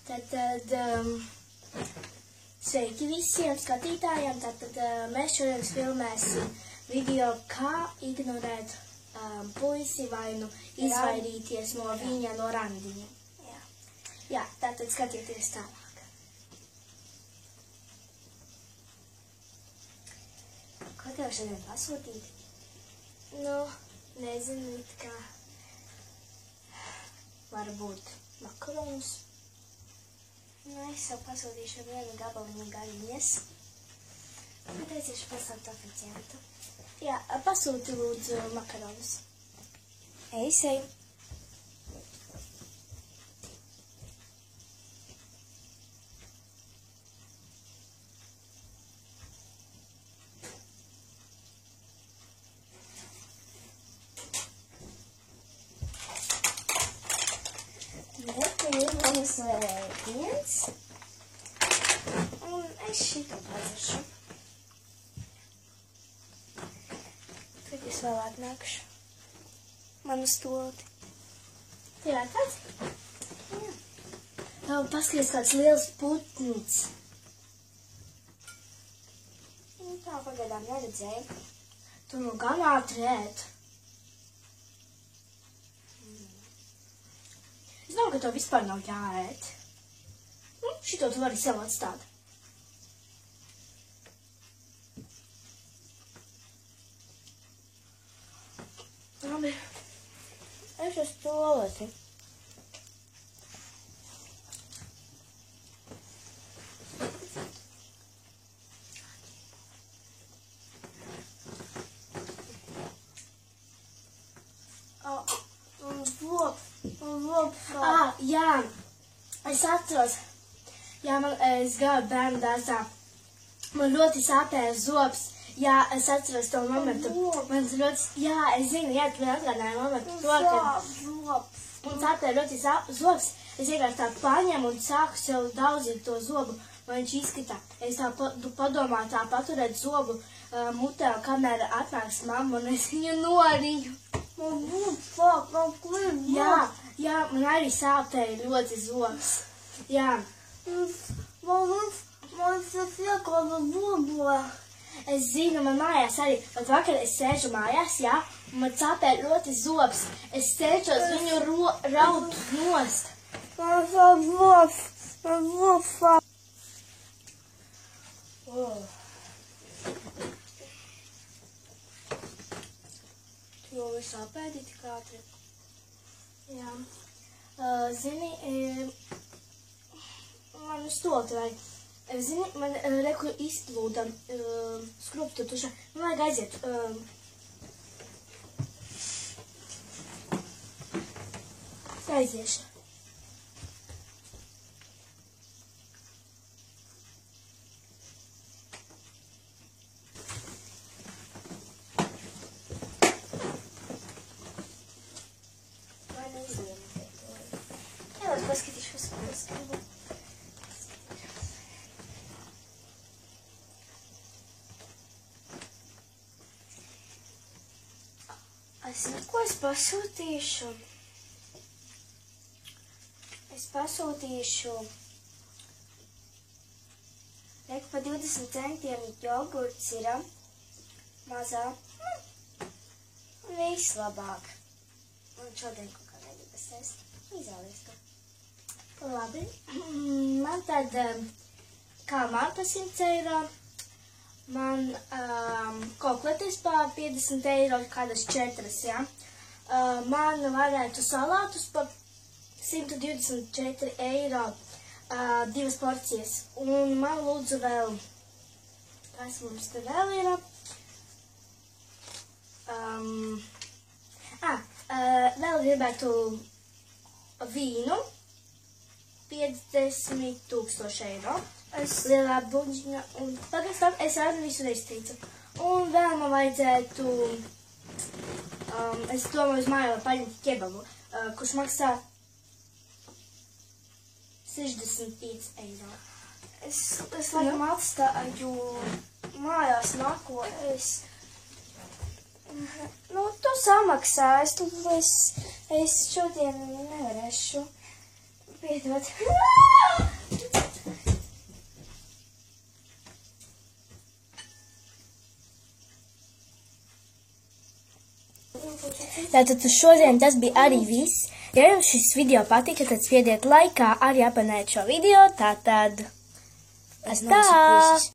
Tad, sveiki visiem skatītājiem. Tātad mēs šodien filmēsim video, kā ignorēt puisi vai nu izvairīties no viņa, no randiņa. Jā, tātad skatieties tālāk. Ko tev šodien pasūtīt? Nu, nezinu, it kā varbūt makaronus. Nu, es jau pasūtīšu vienu gabaliņu gaļiņas. Pateiciešu pasaukt oficientu. Jā, pasūti lūdzu makaronus. Eisei. Mums viens, un es šito pazašu. Tad es vēl atnākšu manu stolti. Jā, tāds? Jā. Paskaties, kāds liels putns. Tā pagaidām neredzēju. Tu nu gan ātri ēd. Es domāju, ka tev vispār nav jāēt. Šito tu vari sev atstāt. Labi. Es uz stoloti. Jā, es atceros. Jā, es gāju bērnu dārzā. Man ļoti sāpēja zobs. Jā, es atceros to momentu. Man ļoti, jā, es zinu, jā, tu atgādināji momentu to, ka man sāpēja ļoti zobs. Es vienkārši tā paņemu un sāku sev daudzīt to zobu, lai viņš izskatā. Es tā padomāju tā paturēt zobu mutē, kamēr atnāks mamma, un es viņu noriju. Man būtu sāp, man klīm. Jā, man arī sāpēja ļoti zobs. Jā. Man tas iekāda zobā. Es zinu, man mājās arī, bet vakar es sēžu mājās, jā, un man sāpēja ļoti zobs. Es sēžos viņu raud nost. Man zobs sāp. Tu jau visu apēdi tik ātri. Jā. Zini, man uz stolti vajag. Zini, man reku izplūda skruptu tuša. Man vajag aiziet. Aiziešu. Paskatīšos, ko es gribu. Es zinu, ko es pasūtīšu. Es pasūtīšu reku pa 20 centiem jogurts ir mazā. Vislabāk. Un šodien kaut kā negribas ēst. Izvēlies to. Labi, man tad, kā man pa 100 eiro, man kokletes pa 50 eiro, kādas 4, jā. Man varētu salātus pa 124 eiro, 2 porcijas. Un man lūdzu vēl, kas mums te vēl ir? Vēl gribētu vīnu. 50,000 eiro. Lielā buļģiņa. Un pagaidām es rādu visu neizteicu. Un vēl man vajadzētu, es domāju uz māju paņemt kebabu, kurš maksā 65 eiro. Es laikam atstāju mājās nako. Nu, tu samaksā. Es šodien nevarēšu. Piedod. Tātad šodien tas bija arī viss. Ja jums šis video patika, tad spiediet laikā arī abonēt šo video. Tātad, tā!